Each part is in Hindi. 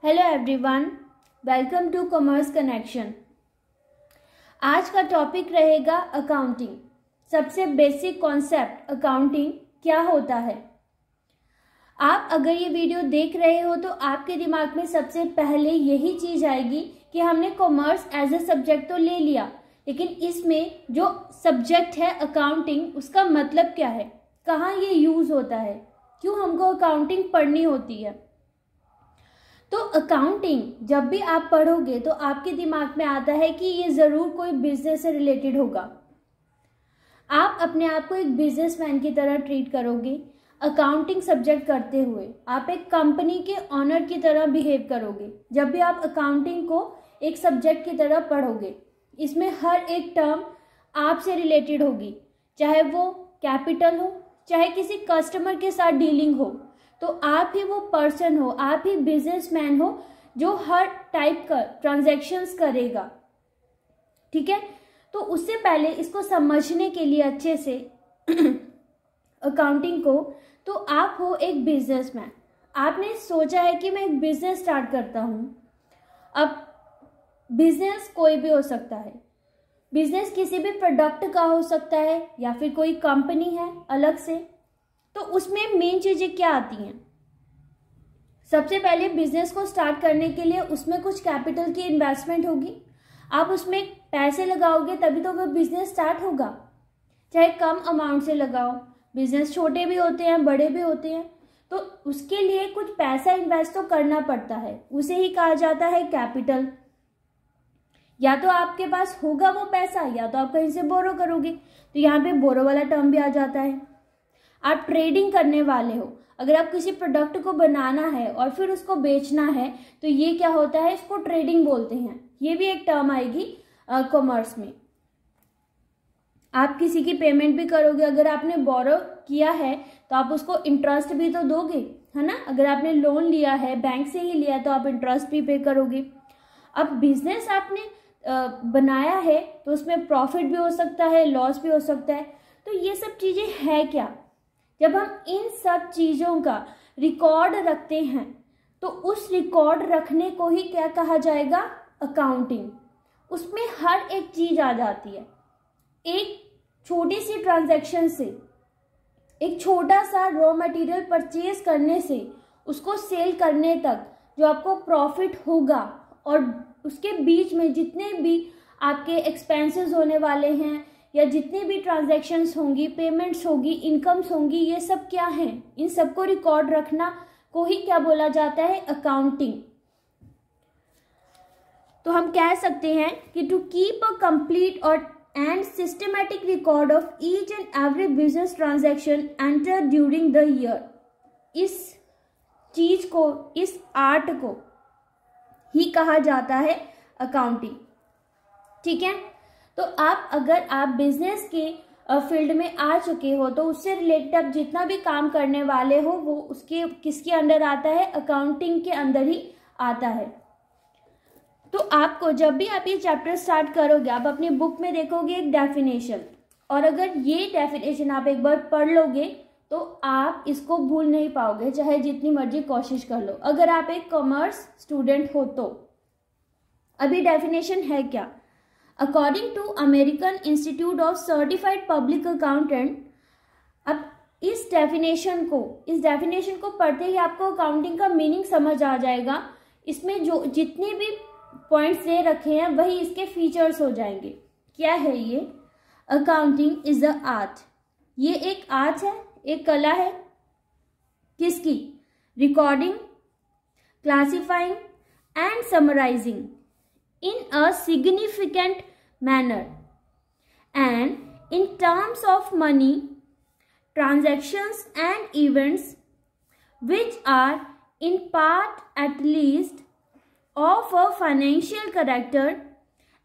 Hello everyone, welcome to commerce connection. आज का टॉपिक रहेगा अकाउंटिंग। सबसे बेसिक कॉन्सेप्ट अकाउंटिंग क्या होता है। आप अगर ये वीडियो देख रहे हो तो आपके दिमाग में सबसे पहले यही चीज़ आएगी कि हमने कॉमर्स एज ए सब्जेक्ट तो ले लिया, लेकिन इसमें जो सब्जेक्ट है अकाउंटिंग, उसका मतलब क्या है, कहाँ ये यूज़ होता है, क्यों हमको अकाउंटिंग पढ़नी होती है। तो अकाउंटिंग जब भी आप पढ़ोगे तो आपके दिमाग में आता है कि ये ज़रूर कोई बिजनेस से रिलेटेड होगा। आप अपने आप को एक बिजनेसमैन की तरह ट्रीट करोगे। अकाउंटिंग सब्जेक्ट करते हुए आप एक कंपनी के ऑनर की तरह बिहेव करोगे जब भी आप अकाउंटिंग को एक सब्जेक्ट की तरह पढ़ोगे। इसमें हर एक टर्म आपसे रिलेटेड होगी, चाहे वो कैपिटल हो, चाहे किसी कस्टमर के साथ डीलिंग हो, तो आप ही वो पर्सन हो, आप ही बिजनेसमैन हो जो हर टाइप का ट्रांजैक्शंस करेगा। ठीक है, तो उससे पहले इसको समझने के लिए अच्छे से अकाउंटिंग को, तो आप हो एक बिजनेसमैन। आपने सोचा है कि मैं एक बिजनेस स्टार्ट करता हूँ। अब बिजनेस कोई भी हो सकता है, बिजनेस किसी भी प्रोडक्ट का हो सकता है या फिर कोई कंपनी है अलग से। तो उसमें मेन चीज़ें क्या आती हैं। सबसे पहले बिजनेस को स्टार्ट करने के लिए उसमें कुछ कैपिटल की इन्वेस्टमेंट होगी। आप उसमें पैसे लगाओगे तभी तो वो बिजनेस स्टार्ट होगा। चाहे कम अमाउंट से लगाओ, बिजनेस छोटे भी होते हैं बड़े भी होते हैं, तो उसके लिए कुछ पैसा इन्वेस्ट तो करना पड़ता है, उसे ही कहा जाता है कैपिटल। या तो आपके पास होगा वो पैसा या तो आप कहीं से बोरो करोगे, तो यहाँ पे बोरो वाला टर्म भी आ जाता है। आप ट्रेडिंग करने वाले हो, अगर आप किसी प्रोडक्ट को बनाना है और फिर उसको बेचना है तो ये क्या होता है, इसको ट्रेडिंग बोलते हैं। ये भी एक टर्म आएगी कॉमर्स में। आप किसी की पेमेंट भी करोगे, अगर आपने बोरो किया है तो आप उसको इंटरेस्ट भी तो दोगे, है ना। अगर आपने लोन लिया है, बैंक से ही लिया, तो आप इंटरेस्ट भी पे करोगे। अब बिजनेस आपने बनाया है तो उसमें प्रॉफिट भी हो सकता है, लॉस भी हो सकता है। तो ये सब चीज़ें है क्या, जब हम इन सब चीज़ों का रिकॉर्ड रखते हैं तो उस रिकॉर्ड रखने को ही क्या कहा जाएगा, अकाउंटिंग। उसमें हर एक चीज़ आ जाती है। एक छोटी सी ट्रांजैक्शन से, एक छोटा सा रॉ मटेरियल परचेज करने से उसको सेल करने तक जो आपको प्रॉफिट होगा, और उसके बीच में जितने भी आपके एक्सपेंसेस होने वाले हैं या जितनी भी ट्रांजैक्शंस होंगी, पेमेंट्स होगी, इनकम्स होंगी, ये सब क्या हैं, इन सबको रिकॉर्ड रखना को ही क्या बोला जाता है, अकाउंटिंग। तो हम कह सकते हैं कि टू कीप अ कंप्लीट और and systematic record of each and every business transaction enter during the year. इस चीज को, इस आर्ट को ही कहा जाता है अकाउंटिंग। ठीक है, तो अगर आप बिजनेस के फील्ड में आ चुके हो तो उससे रिलेटेड आप जितना भी काम करने वाले हो वो उसके किसके अंडर आता है, अकाउंटिंग के अंदर ही आता है। तो आपको जब भी आप ये चैप्टर स्टार्ट करोगे, आप अपनी बुक में देखोगे एक डेफिनेशन, और अगर ये डेफिनेशन आप एक बार पढ़ लोगे तो आप इसको भूल नहीं पाओगे, चाहे जितनी मर्जी कोशिश कर लो। अगर आप एक कॉमर्स स्टूडेंट हो तो अभी डेफिनेशन है क्या, according to American Institute of Certified Public Accountant. अब इस डेफिनेशन को पढ़ते ही आपको अकाउंटिंग का मीनिंग समझ आ जाएगा। इसमें जो जितने भी पॉइंट्स दे रखे हैं वही इसके फीचर्स हो जाएंगे। क्या है ये, अकाउंटिंग इज अ आर्ट। ये एक आर्ट है, एक कला है। किसकी, recording, classifying and summarising in a significant manner and in terms of money, transactions and events which are in part at least of a financial character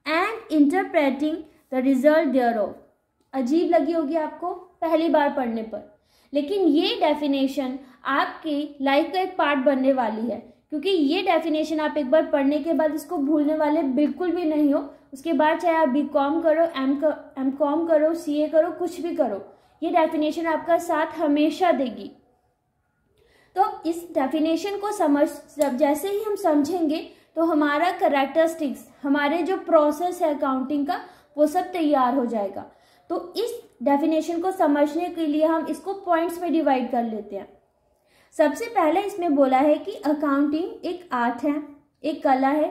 and interpreting the result thereof। अजीब लगी होगी आपको पहली बार पढ़ने पर, लेकिन ये डेफिनेशन आपकी लाइफ का एक पार्ट बनने वाली है, क्योंकि ये डेफिनेशन आप एक बार पढ़ने के बाद इसको भूलने वाले बिल्कुल भी नहीं हो। उसके बाद चाहे आप बीकॉम करो, एमकॉम करो, सीए करो, कुछ भी करो, ये डेफिनेशन आपका साथ हमेशा देगी। तो इस डेफिनेशन को जैसे ही हम समझेंगे तो हमारा कैरेक्टरिस्टिक्स, हमारे जो प्रोसेस है अकाउंटिंग का, वो सब तैयार हो जाएगा। तो इस डेफिनेशन को समझने के लिए हम इसको पॉइंट्स में डिवाइड कर लेते हैं। सबसे पहले इसमें बोला है कि अकाउंटिंग एक आर्ट है, एक कला है,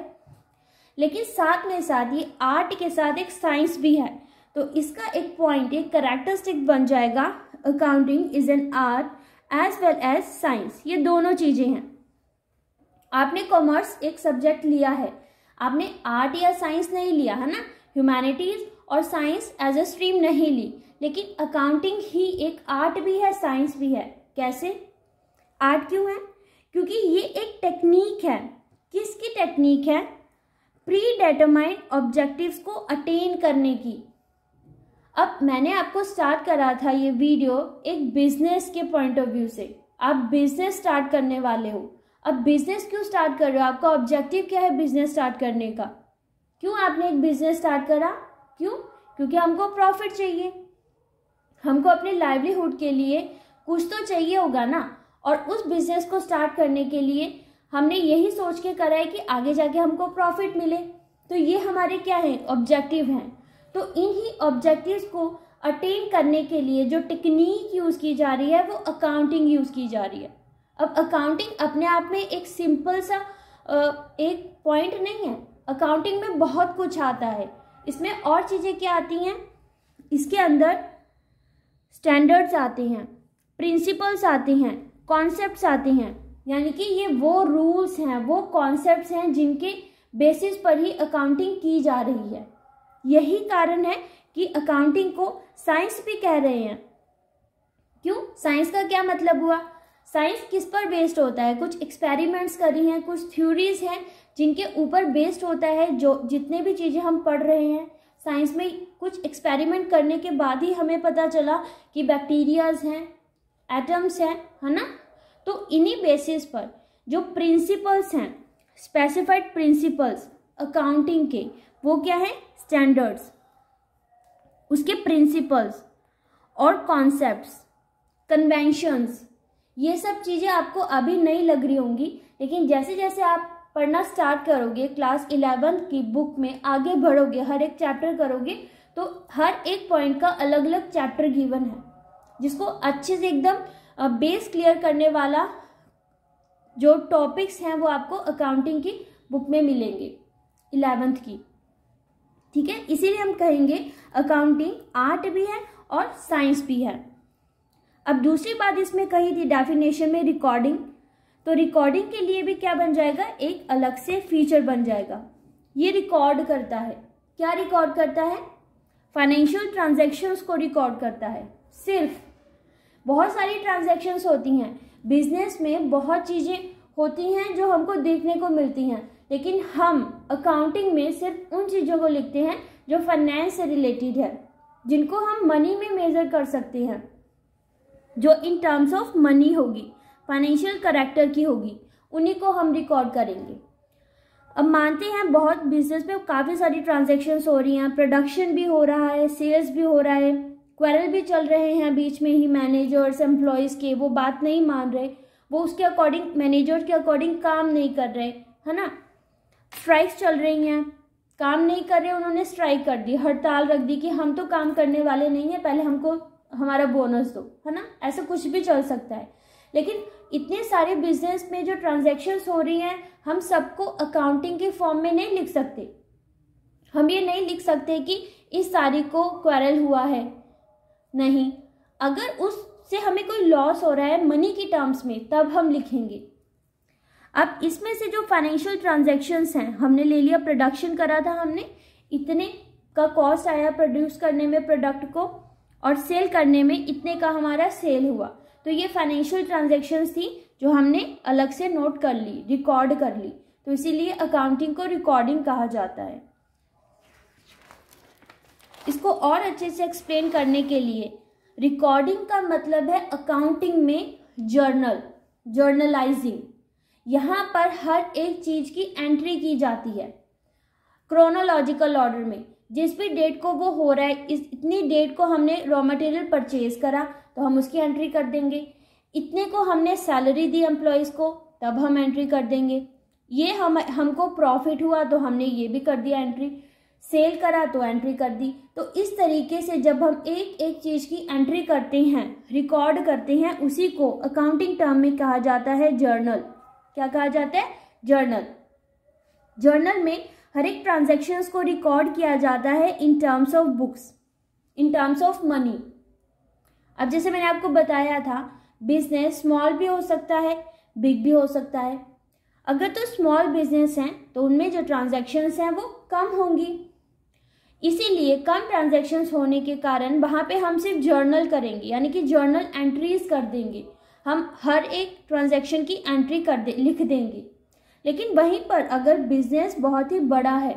लेकिन साथ में साथ ये आर्ट के साथ एक साइंस भी है। तो इसका एक पॉइंट, एक कैरेक्टरिस्टिक बन जाएगा, accounting is an art as well as science. ये दोनों चीजें हैं। आपने कॉमर्स एक सब्जेक्ट लिया है, आपने आर्ट या साइंस नहीं लिया है ना, ह्यूमैनिटीज और साइंस एज ए स्ट्रीम नहीं ली, लेकिन अकाउंटिंग ही एक आर्ट भी है, साइंस भी है। कैसे आर्ट क्यों है? क्योंकि ये एक टेक्निक है। किसकी टेक्निक है? प्री डिटरमाइंड ऑब्जेक्टिव्स को अटेन करने की। अब मैंने आपको स्टार्ट करा था ये वीडियो एक बिजनेस के पॉइंट ऑफ व्यू से। आप बिजनेस स्टार्ट करने वाले हो। अब बिजनेस क्यों स्टार्ट कर रहे हो? आपका ऑब्जेक्टिव क्या है बिजनेस स्टार्ट करने का? क्यों आपने एक बिजनेस स्टार्ट करा? क्यों? क्योंकि हमको प्रॉफिट चाहिए, हमको अपने लाइवलीहुड के लिए कुछ तो चाहिए होगा ना। और उस बिजनेस को स्टार्ट करने के लिए हमने यही सोच के करा है कि आगे जाके हमको प्रॉफिट मिले। तो ये हमारे क्या है? ऑब्जेक्टिव हैं। तो इन्हीं ऑब्जेक्टिव्स को अटेन करने के लिए जो टेक्निक यूज की जा रही है वो अकाउंटिंग यूज की जा रही है। अब अकाउंटिंग अपने आप में एक सिंपल सा एक पॉइंट नहीं है। अकाउंटिंग में बहुत कुछ आता है। इसमें और चीजें क्या आती हैं? इसके अंदर स्टैंडर्ड्स आते हैं, प्रिंसिपल्स आते हैं, कॉन्सेप्ट्स आते हैं। यानी कि ये वो रूल्स हैं, वो कॉन्सेप्ट्स हैं जिनके बेसिस पर ही अकाउंटिंग की जा रही है। यही कारण है कि अकाउंटिंग को साइंस भी कह रहे हैं। क्यों? साइंस का क्या मतलब हुआ? साइंस किस पर बेस्ड होता है? कुछ एक्सपेरिमेंट्स करी हैं, कुछ थ्योरीज हैं जिनके ऊपर बेस्ड होता है। जो जितने भी चीजें हम पढ़ रहे हैं साइंस में, कुछ एक्सपेरिमेंट करने के बाद ही हमें पता चला कि बैक्टीरियाज हैं, एटम्स हैं, है ना। तो इन्हीं बेसिस पर जो प्रिंसिपल्स हैं, स्पेसिफाइड प्रिंसिपल्स अकाउंटिंग के, वो क्या है? स्टैंडर्ड्स, उसके प्रिंसिपल्स और कॉन्सेप्ट्स, कन्वेंशंस। ये सब चीजें आपको अभी नहीं लग रही होंगी, लेकिन जैसे जैसे आप पढ़ना स्टार्ट करोगे, क्लास 11 की बुक में आगे बढ़ोगे, हर एक चैप्टर करोगे, तो हर एक पॉइंट का अलग अलग चैप्टर गिवन है, जिसको अच्छे से एकदम बेस क्लियर करने वाला जो टॉपिक्स हैं वो आपको अकाउंटिंग की बुक में मिलेंगे 11th की। ठीक है, इसीलिए हम कहेंगे अकाउंटिंग आर्ट भी है और साइंस भी है। अब दूसरी बात इसमें कही थी डेफिनेशन में, रिकॉर्डिंग। तो रिकॉर्डिंग के लिए भी क्या बन जाएगा? एक अलग से फीचर बन जाएगा। ये रिकॉर्ड करता है। क्या रिकॉर्ड करता है? फाइनेंशियल ट्रांजैक्शंस को रिकॉर्ड करता है। सिर्फ बहुत सारी ट्रांजैक्शंस होती हैं बिजनेस में, बहुत चीजें होती हैं जो हमको देखने को मिलती हैं, लेकिन हम अकाउंटिंग में सिर्फ उन चीजों को लिखते हैं जो फाइनेंस से रिलेटेड है, जिनको हम मनी में मेजर कर सकते हैं, जो इन टर्म्स ऑफ मनी होगी, फाइनेंशियल कैरेक्टर की होगी, उन्हीं को हम रिकॉर्ड करेंगे। अब मानते हैं बहुत बिजनेस में काफी सारी ट्रांजैक्शंस हो रही हैं, प्रोडक्शन भी हो रहा है, सेल्स भी हो रहा है, क्वेरल भी चल रहे हैं बीच में ही मैनेजर्स एम्प्लॉयज के, वो बात नहीं मान रहे, वो उसके अकॉर्डिंग, मैनेजर के अकॉर्डिंग काम नहीं कर रहे, है ना। स्ट्राइक्स चल रही हैं, काम नहीं कर रहे, उन्होंने स्ट्राइक कर दी, हड़ताल रख दी कि हम तो काम करने वाले नहीं है, पहले हमको हमारा बोनस दो, है ना। ऐसा कुछ भी चल सकता है। लेकिन इतने सारे बिजनेस में जो ट्रांजैक्शंस हो रही हैं, हम सबको अकाउंटिंग के फॉर्म में नहीं लिख सकते। हम ये नहीं लिख सकते कि इस तारीख को क्वेरल हुआ है, नहीं। अगर उससे हमें कोई लॉस हो रहा है मनी की टर्म्स में, तब हम लिखेंगे। अब इसमें से जो फाइनेंशियल ट्रांजैक्शंस हैं, हमने ले लिया, प्रोडक्शन करा था हमने, इतने का कॉस्ट आया प्रोड्यूस करने में प्रोडक्ट को, और सेल करने में इतने का हमारा सेल हुआ। तो ये फाइनेंशियल ट्रांजैक्शंस थी जो हमने अलग से नोट कर ली, रिकॉर्ड कर ली। तो इसीलिए अकाउंटिंग को रिकॉर्डिंग कहा जाता है। इसको और अच्छे से एक्सप्लेन करने के लिए, रिकॉर्डिंग का मतलब है अकाउंटिंग में जर्नल, जर्नलाइजिंग। यहाँ पर हर एक चीज की एंट्री की जाती है क्रोनोलॉजिकल ऑर्डर में। जिस भी डेट को वो हो रहा है, इतनी डेट को हमने रॉ मटेरियल परचेज करा, तो हम उसकी एंट्री कर देंगे। इतने को हमने सैलरी दी एम्प्लॉयज़ को, तब हम एंट्री कर देंगे। ये हमको प्रॉफिट हुआ तो हमने ये भी कर दिया एंट्री, सेल करा तो एंट्री कर दी। तो इस तरीके से जब हम एक एक चीज़ की एंट्री करते हैं, रिकॉर्ड करते हैं, उसी को अकाउंटिंग टर्म में कहा जाता है जर्नल। क्या कहा जाता है? जर्नल। जर्नल में हर एक ट्रांजैक्शंस को रिकॉर्ड किया जाता है in terms of books, in terms of money. अब जैसे मैंने आपको बताया था, बिजनेस स्मॉल भी हो सकता है, बिग भी हो सकता है। अगर तो स्मॉल बिजनेस हैं तो उनमें जो ट्रांजैक्शंस हैं वो कम होंगी, इसीलिए कम ट्रांजैक्शंस होने के कारण वहाँ पे हम सिर्फ जर्नल करेंगे, यानी कि जर्नल एंट्रीज कर देंगे। हम हर एक ट्रांजैक्शन की एंट्री लिख देंगे। लेकिन वहीं पर अगर बिजनेस बहुत ही बड़ा है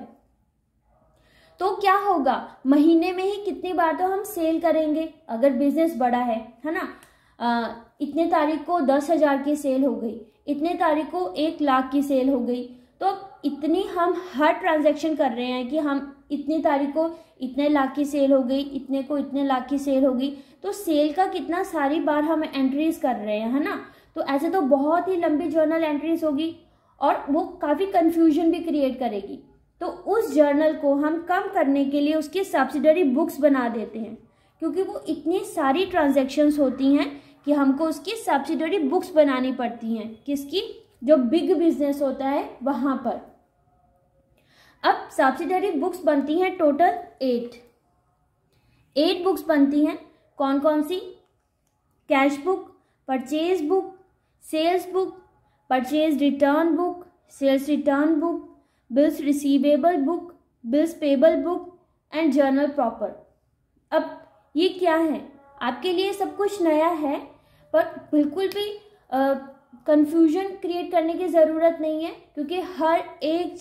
तो क्या होगा, महीने में ही कितनी बार तो हम सेल करेंगे। अगर बिजनेस बड़ा है ना, इतने तारीख को 10,000 की सेल हो गई, इतने तारीख को 1 लाख की सेल हो गई, तो इतनी हम हर ट्रांजैक्शन कर रहे हैं कि हम इतनी तारीख को इतने लाख की सेल हो गई, इतने को इतने लाख की सेल हो गई, तो सेल का कितना सारी बार हम एंट्रीज कर रहे हैं, है ना। तो ऐसे तो बहुत ही लंबी जर्नल एंट्रीज होगी और वो काफ़ी कंफ्यूजन भी क्रिएट करेगी। तो उस जर्नल को हम कम करने के लिए उसकी सब्सिडरी बुक्स बना देते हैं, क्योंकि वो इतनी सारी ट्रांजैक्शंस होती हैं कि हमको उसकी सब्सिडरी बुक्स बनानी पड़ती हैं। किसकी? जो बिग बिजनेस होता है वहाँ पर। अब सब्सिडरी बुक्स बनती हैं टोटल 8 बुक्स बनती हैं। कौन कौन सी? Cash book, purchase book, sales book, purchase return book, sales return book, bills receivable book, bills payable book and journal proper. अब ये क्या है? आपके लिए सब कुछ नया है, पर बिल्कुल भी कंफ्यूजन क्रिएट करने की ज़रूरत नहीं है, क्योंकि हर एक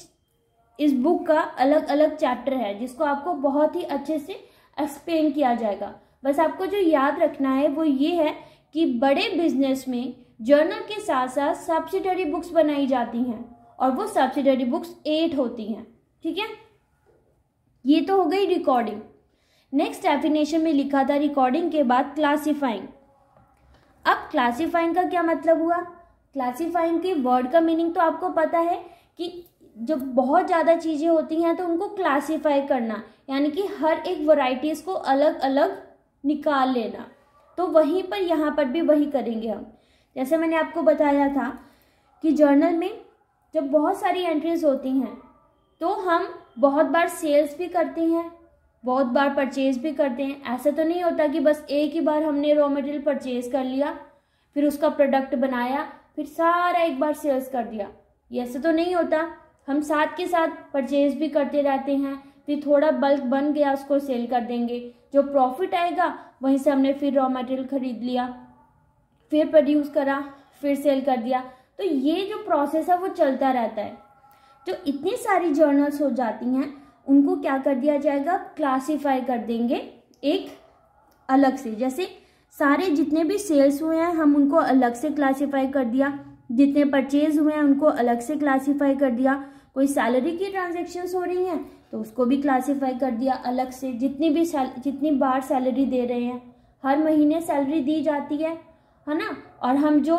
इस बुक का अलग अलग चैप्टर है जिसको आपको बहुत ही अच्छे से एक्सप्लेन किया जाएगा। बस आपको जो याद रखना है वो ये है कि बड़े बिजनेस में जर्नल के साथ साथ सब्सिडरी बुक्स बनाई जाती हैं और वो सब्सिडरी बुक्स 8 होती हैं। ठीक है, ये तो हो गई रिकॉर्डिंग। नेक्स्ट डेफिनेशन में लिखा था रिकॉर्डिंग के बाद क्लासिफाइंग। अब क्लासिफाइंग का क्या मतलब हुआ? क्लासिफाइंग के वर्ड का मीनिंग तो आपको पता है कि जब बहुत ज़्यादा चीज़ें होती हैं तो उनको क्लासिफाई करना, यानी कि हर एक वैरायटीज़ को अलग अलग निकाल लेना। तो वहीं पर यहाँ पर भी वही करेंगे हम। जैसे मैंने आपको बताया था कि जर्नल में जब बहुत सारी एंट्रीज होती हैं तो हम बहुत बार सेल्स भी करते हैं, बहुत बार परचेज भी करते हैं। ऐसा तो नहीं होता कि बस एक ही बार हमने रॉ मटेरियल परचेज कर लिया, फिर उसका प्रोडक्ट बनाया, फिर सारा एक बार सेल्स कर दिया। ये ऐसा तो नहीं होता। हम साथ के साथ परचेज भी करते रहते हैं, फिर थोड़ा बल्क बन गया उसको सेल कर देंगे, जो प्रॉफिट आएगा वहीं से हमने फिर रॉ मटेरियल खरीद लिया, फिर प्रोड्यूस करा, फिर सेल कर दिया। तो ये जो प्रोसेस है वो चलता रहता है। जो इतनी सारी जर्नल्स हो जाती हैं उनको क्या कर दिया जाएगा? क्लासिफाई कर देंगे एक अलग से। जैसे सारे जितने भी सेल्स हुए हैं हम उनको अलग से क्लासिफाई कर दिया, जितने परचेज हुए हैं उनको अलग से क्लासिफाई कर दिया, कोई सैलरी की ट्रांजैक्शंस हो रही हैं तो उसको भी क्लासिफाई कर दिया अलग से। जितनी बार सैलरी दे रहे हैं, हर महीने सैलरी दी जाती है ना। और हम जो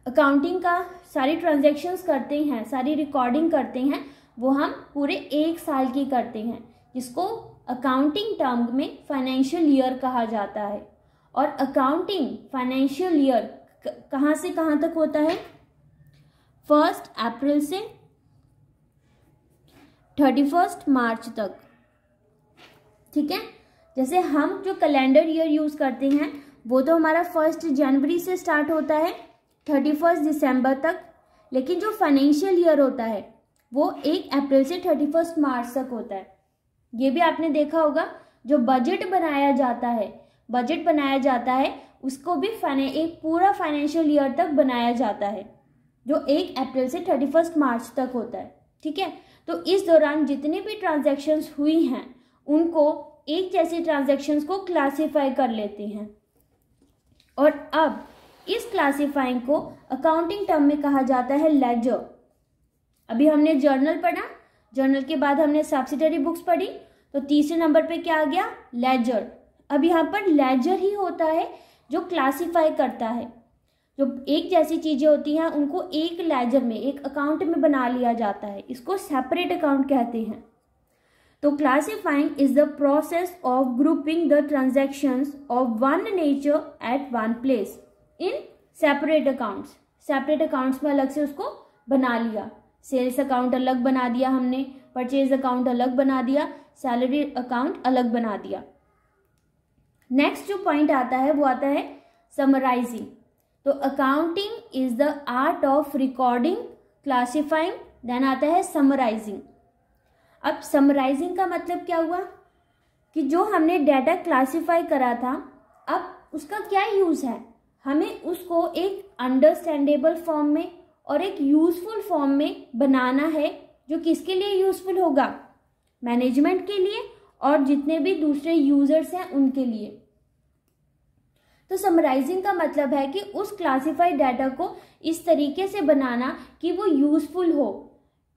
अकाउंटिंग का सारी ट्रांजैक्शंस करते हैं, सारी रिकॉर्डिंग करते हैं, वो हम पूरे 1 साल की करते हैं, जिसको अकाउंटिंग टर्म में फाइनेंशियल ईयर कहा जाता है। और अकाउंटिंग फाइनेंशियल ईयर कहाँ से कहाँ तक होता है? 1 अप्रैल से 31 मार्च तक। ठीक है, जैसे हम जो कैलेंडर ईयर यूज़ करते हैं वो तो हमारा 1 जनवरी से स्टार्ट होता है 31 दिसंबर तक, लेकिन जो फाइनेंशियल ईयर होता है वो 1 अप्रैल से 31 मार्च तक होता है। ये भी आपने देखा होगा, जो बजट बनाया जाता है उसको भी एक पूरा फाइनेंशियल ईयर तक बनाया जाता है, जो 1 अप्रैल से 31 मार्च तक होता है। ठीक है, तो इस दौरान जितनी भी ट्रांजैक्शंस हुई हैं उनको एक जैसी ट्रांजैक्शंस को क्लासिफाई कर लेते हैं। और अब इस क्लासिफाइंग को अकाउंटिंग टर्म में कहा जाता है लेजर। अभी हमने जर्नल पढ़ा, जर्नल के बाद हमने सब्सिडरी बुक्स पढ़ी, तो तीसरे नंबर पे क्या आ गया? लेजर। अब यहाँ पर लेजर ही होता है जो क्लासिफाई करता है। जो एक जैसी चीज़ें होती हैं उनको एक लेजर में, एक अकाउंट में बना लिया जाता है, इसको सेपरेट अकाउंट कहते हैं। तो classifying is the process of grouping the transactions of one nature eight one place in separate accounts. Separate accounts में अलग से उसको बना लिया। सेल्स अकाउंट अलग बना दिया हमने, परचेज अकाउंट अलग बना दिया, सैलरी अकाउंट अलग बना दिया। नेक्स्ट जो पॉइंट आता है वो आता है समराइजिंग। तो accounting is the art of recording, classifying, then आता है समराइजिंग। अब समराइजिंग का मतलब क्या हुआ कि जो हमने डाटा क्लासिफाई करा था, अब उसका क्या यूज है, हमें उसको एक अंडरस्टैंडेबल फॉर्म में और एक यूजफुल फॉर्म में बनाना है। जो किसके लिए यूजफुल होगा, मैनेजमेंट के लिए और जितने भी दूसरे यूजर्स हैं उनके लिए। तो समराइजिंग का मतलब है कि उस क्लासिफाइड डाटा को इस तरीके से बनाना कि वो यूजफुल हो।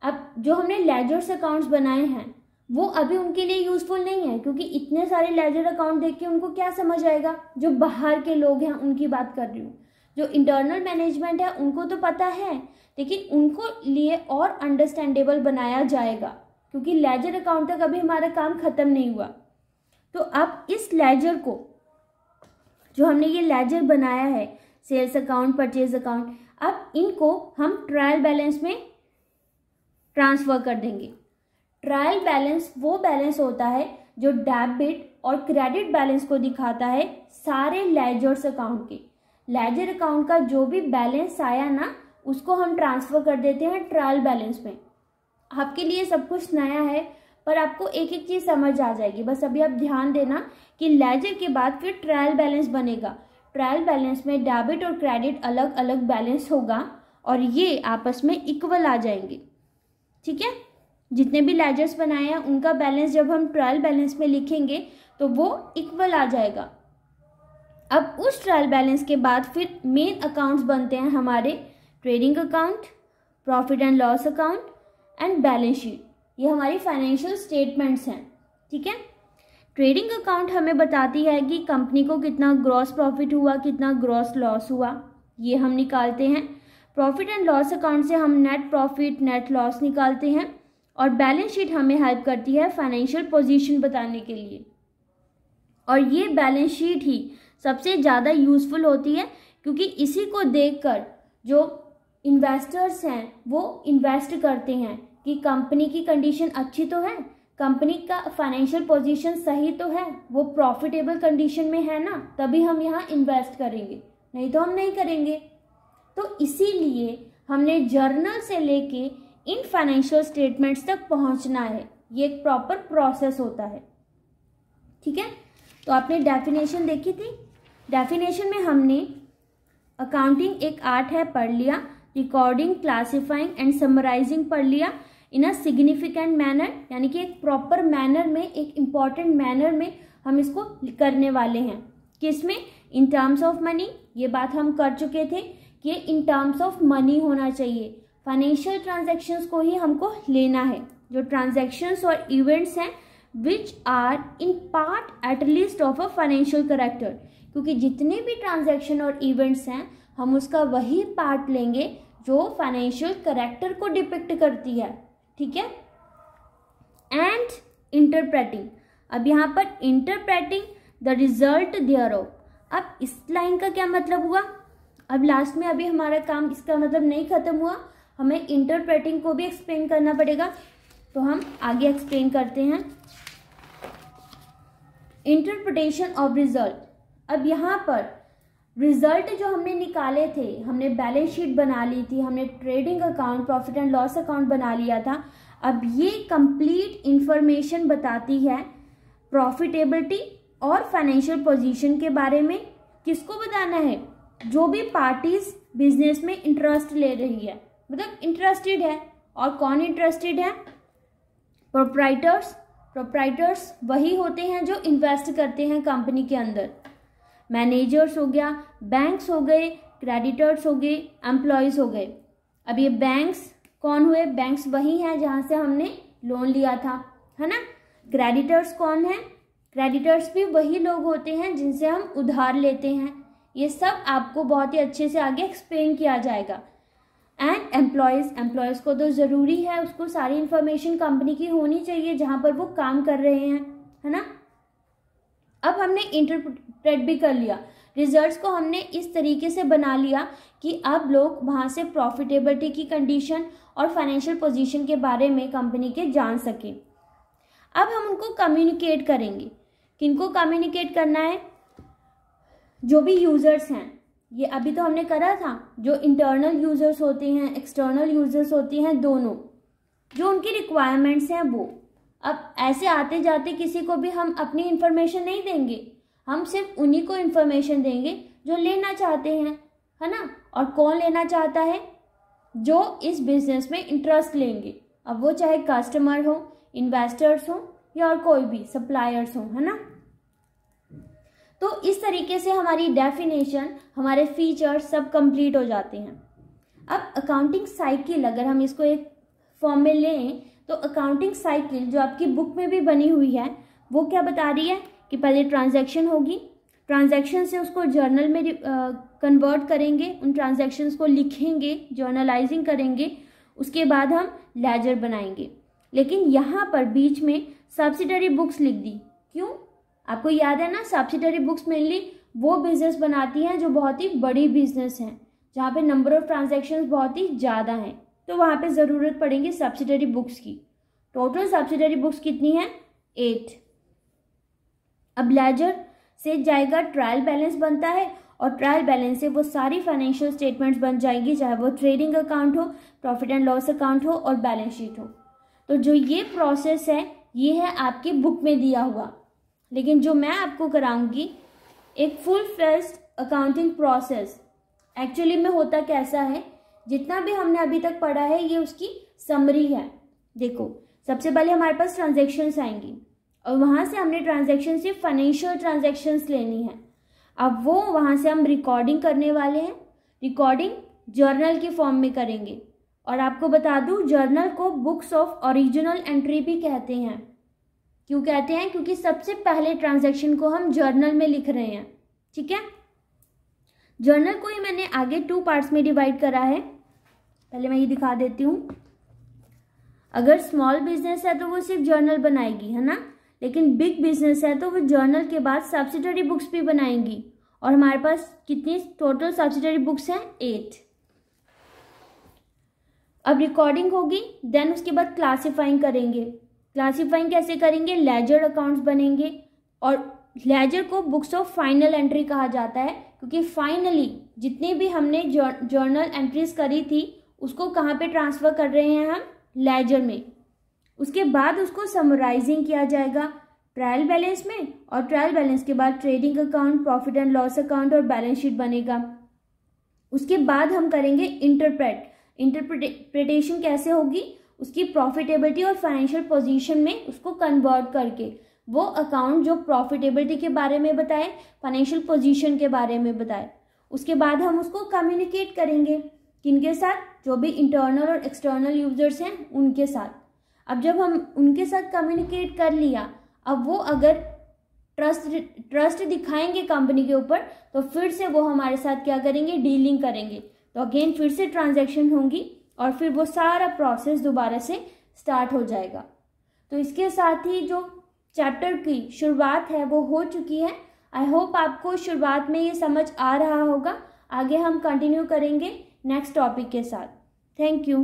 अब जो हमने लेजर्स अकाउंट्स बनाए हैं वो अभी उनके लिए यूजफुल नहीं है, क्योंकि इतने सारे लेजर अकाउंट देख के उनको क्या समझ आएगा। जो बाहर के लोग हैं उनकी बात कर रही हूँ, जो इंटरनल मैनेजमेंट है उनको तो पता है, लेकिन उनको लिए और अंडरस्टैंडेबल बनाया जाएगा, क्योंकि लेजर अकाउंट तक अभी हमारा काम खत्म नहीं हुआ। तो अब इस लेजर को, जो हमने ये लेजर बनाया है, सेल्स अकाउंट, परचेज अकाउंट, अब इनको हम ट्रायल बैलेंस में ट्रांसफर कर देंगे। ट्रायल बैलेंस वो बैलेंस होता है जो डेबिट और क्रेडिट बैलेंस को दिखाता है सारे लेजर्स अकाउंट के। लेजर अकाउंट का जो भी बैलेंस आया ना, उसको हम ट्रांसफर कर देते हैं ट्रायल बैलेंस में। आपके लिए सब कुछ नया है, पर आपको एक एक चीज समझ आ जाएगी। बस अभी आप ध्यान देना कि लेजर के बाद फिर ट्रायल बैलेंस बनेगा। ट्रायल बैलेंस में डेबिट और क्रेडिट अलग अलग बैलेंस होगा और ये आपस में इक्वल आ जाएंगे। ठीक है, जितने भी लेजर्स बनाए हैं उनका बैलेंस जब हम ट्रायल बैलेंस में लिखेंगे तो वो इक्वल आ जाएगा। अब उस ट्रायल बैलेंस के बाद फिर मेन अकाउंट्स बनते हैं हमारे trading account, profit and loss account and balance sheet. ये हमारी फाइनेंशियल स्टेटमेंट्स हैं। ठीक है, ट्रेडिंग अकाउंट हमें बताती है कि कंपनी को कितना ग्रॉस प्रॉफिट हुआ, कितना ग्रॉस लॉस हुआ, ये हम निकालते हैं। प्रॉफिट एंड लॉस अकाउंट से हम नेट प्रॉफिट, नेट लॉस निकालते हैं। और बैलेंस शीट हमें हेल्प करती है फाइनेंशियल पोजीशन बताने के लिए। और ये बैलेंस शीट ही सबसे ज़्यादा यूजफुल होती है, क्योंकि इसी को देखकर जो इन्वेस्टर्स हैं वो इन्वेस्ट करते हैं कि कंपनी की कंडीशन अच्छी तो है, कंपनी का फाइनेंशियल पोजीशन सही तो है, वो प्रॉफिटेबल कंडीशन में है ना, तभी हम यहाँ इन्वेस्ट करेंगे, नहीं तो हम नहीं करेंगे। तो इसीलिए हमने जर्नल से लेके इन फाइनेंशियल स्टेटमेंट्स तक पहुंचना है। ये एक प्रॉपर प्रोसेस होता है। ठीक है, तो आपने डेफिनेशन देखी थी। डेफिनेशन में हमने अकाउंटिंग एक आर्ट है पढ़ लिया, रिकॉर्डिंग, क्लासिफाइंग एंड समराइजिंग पढ़ लिया इन अ सिग्निफिकेंट मैनर, यानी कि एक प्रॉपर मैनर में, एक इम्पॉर्टेंट मैनर में हम इसको करने वाले हैं। किसमें? In terms of money. ये बात हम कर चुके थे कि इन टर्म्स ऑफ मनी होना चाहिए। फाइनेंशियल ट्रांजैक्शंस को ही हमको लेना है, जो ट्रांजैक्शंस और इवेंट्स हैं which are in part at least of a financial character, क्योंकि जितने भी ट्रांजैक्शन और इवेंट्स हैं हम उसका वही पार्ट लेंगे जो फाइनेंशियल करेक्टर को डिपिक्ट करती है। ठीक है, एंड इंटरप्रेटिंग। अब यहाँ पर इंटरप्रेटिंग द रिजल्ट देयरऑफ। अब इस लाइन का क्या मतलब हुआ? अब लास्ट में अभी हमारा काम इसका मतलब नहीं खत्म हुआ, हमें इंटरप्रेटिंग को भी एक्सप्लेन करना पड़ेगा, तो हम आगे एक्सप्लेन करते हैं। Interpretation of result. अब यहाँ पर रिजल्ट जो हमने निकाले थे, हमने बैलेंस शीट बना ली थी, हमने trading account, profit and loss account बना लिया था। अब ये कंप्लीट इंफॉर्मेशन बताती है प्रॉफिटेबिलिटी और फाइनेंशियल पोजीशन के बारे में। किसको बताना है? जो भी पार्टीज बिजनेस में इंटरेस्ट ले रही है, मतलब इंटरेस्टेड है। और कौन इंटरेस्टेड है? प्रोप्राइटर्स। प्रोप्राइटर्स वही होते हैं जो इन्वेस्ट करते हैं कंपनी के अंदर। मैनेजर्स हो गया, बैंक्स हो गए, क्रेडिटर्स हो गए, एम्प्लॉयज हो गए। अब ये बैंक्स कौन हुए? बैंक्स वही हैं जहां से हमने लोन लिया था, है ना। क्रेडिटर्स कौन है? क्रेडिटर्स भी वही लोग होते हैं जिनसे हम उधार लेते हैं। ये सब आपको बहुत ही अच्छे से आगे एक्सप्लेन किया जाएगा। एंड एम्प्लॉयज़ को तो ज़रूरी है, उसको सारी इन्फॉर्मेशन कंपनी की होनी चाहिए जहाँ पर वो काम कर रहे हैं, है ना। अब हमने इंटरप्रेट भी कर लिया, रिजल्ट्स को हमने इस तरीके से बना लिया कि अब लोग वहाँ से प्रॉफिटेबिलिटी की कंडीशन और फाइनेंशियल पोजीशन के बारे में कंपनी के जान सकें। अब हम उनको कम्युनिकेट करेंगे। किनको कम्युनिकेट करना है? जो भी यूज़र्स हैं, ये अभी तो हमने करा था, जो इंटरनल यूज़र्स होते हैं, एक्सटर्नल यूज़र्स होती हैं, दोनों जो उनकी रिक्वायरमेंट्स हैं वो। अब ऐसे आते जाते किसी को भी हम अपनी इन्फॉर्मेशन नहीं देंगे, हम सिर्फ उन्हीं को इन्फॉर्मेशन देंगे जो लेना चाहते हैं, है ना। और कौन लेना चाहता है? जो इस बिजनेस में इंटरेस्ट लेंगे, अब वो चाहे कस्टमर हो, इन्वेस्टर्स हो या और कोई भी सप्लायर्स हो, है ना। तो इस तरीके से हमारी डेफिनेशन, हमारे फीचर्स सब कंप्लीट हो जाते हैं। अब अकाउंटिंग साइकिल अगर हम इसको एक फॉर्म में लें तो अकाउंटिंग साइकिल जो आपकी बुक में भी बनी हुई है वो क्या बता रही है कि पहले ट्रांजैक्शन होगी, ट्रांजैक्शन से उसको जर्नल में कन्वर्ट करेंगे, उन ट्रांजैक्शंस को लिखेंगे, जर्नलाइजिंग करेंगे, उसके बाद हम लेजर बनाएंगे। लेकिन यहाँ पर बीच में सब्सिडरी बुक्स लिख दी। क्यों? आपको याद है ना, सब्सिडरी बुक्स मेनली वो बिजनेस बनाती हैं जो बहुत ही बड़ी बिजनेस हैं, जहाँ पे नंबर ऑफ ट्रांजैक्शंस बहुत ही ज़्यादा हैं, तो वहाँ पे ज़रूरत पड़ेगी सब्सिडरी बुक्स की। टोटल सब्सिडरी बुक्स कितनी है? 8। अब लेजर से जाएगा, ट्रायल बैलेंस बनता है, और ट्रायल बैलेंस से वो सारी फाइनेंशियल स्टेटमेंट्स बन जाएगी, चाहे वो ट्रेडिंग अकाउंट हो, प्रॉफिट एंड लॉस अकाउंट हो और बैलेंस शीट हो। तो जो ये प्रोसेस है ये है आपकी बुक में दिया हुआ, लेकिन जो मैं आपको कराऊंगी एक full fledged accounting process. Actually में होता कैसा है, जितना भी हमने अभी तक पढ़ा है ये उसकी समरी है। देखो, सबसे पहले हमारे पास ट्रांजैक्शंस आएंगी और वहाँ से हमने ट्रांजैक्शन से फाइनेंशियल ट्रांजैक्शंस लेनी है। अब वो वहाँ से हम रिकॉर्डिंग करने वाले हैं। रिकॉर्डिंग जर्नल की फॉर्म में करेंगे, और आपको बता दूं जर्नल को बुक्स ऑफ ओरिजिनल एंट्री भी कहते हैं। क्यों कहते हैं? क्योंकि सबसे पहले ट्रांजैक्शन को हम जर्नल में लिख रहे हैं, ठीक है। जर्नल को ही मैंने आगे 2 पार्ट्स में डिवाइड करा है, पहले मैं ये दिखा देती हूँ। अगर स्मॉल बिजनेस है तो वो सिर्फ जर्नल बनाएगी, है ना, लेकिन बिग बिजनेस है तो वो जर्नल के बाद सब्सिडरी बुक्स भी बनाएंगी। और हमारे पास कितनी टोटल सब्सिडरी बुक्स हैं? 8। अब रिकॉर्डिंग होगी, देन उसके बाद क्लासिफाइंग करेंगे। क्लासिफाइंग कैसे करेंगे? लेजर अकाउंट्स बनेंगे, और लेजर को बुक्स ऑफ फाइनल एंट्री कहा जाता है, क्योंकि फाइनली जितनी भी हमने जर्नल एंट्रीज करी थी उसको कहाँ पे ट्रांसफ़र कर रहे हैं हम? लेजर में। उसके बाद उसको समराइजिंग किया जाएगा ट्रायल बैलेंस में, और ट्रायल बैलेंस के बाद trading account, profit and loss account और बैलेंस शीट बनेगा। उसके बाद हम करेंगे इंटरप्रिटेशन कैसे होगी? उसकी प्रॉफिटेबिलिटी और फाइनेंशियल पोजीशन में उसको कन्वर्ट करके वो अकाउंट जो प्रॉफिटेबिलिटी के बारे में बताए, फाइनेंशियल पोजीशन के बारे में बताए, उसके बाद हम उसको कम्युनिकेट करेंगे। किनके साथ? जो भी इंटरनल और एक्सटर्नल यूजर्स हैं उनके साथ। अब जब हम उनके साथ कम्युनिकेट कर लिया, अब वो अगर ट्रस्ट दिखाएंगे कंपनी के ऊपर, तो फिर से वो हमारे साथ क्या करेंगे? डीलिंग करेंगे। तो अगेन फिर से ट्रांजैक्शन होंगी और फिर वो सारा प्रोसेस दोबारा से स्टार्ट हो जाएगा। तो इसके साथ ही जो चैप्टर की शुरुआत है वो हो चुकी है। आई होप आपको शुरुआत में ये समझ आ रहा होगा। आगे हम कंटिन्यू करेंगे नेक्स्ट टॉपिक के साथ। Thank you.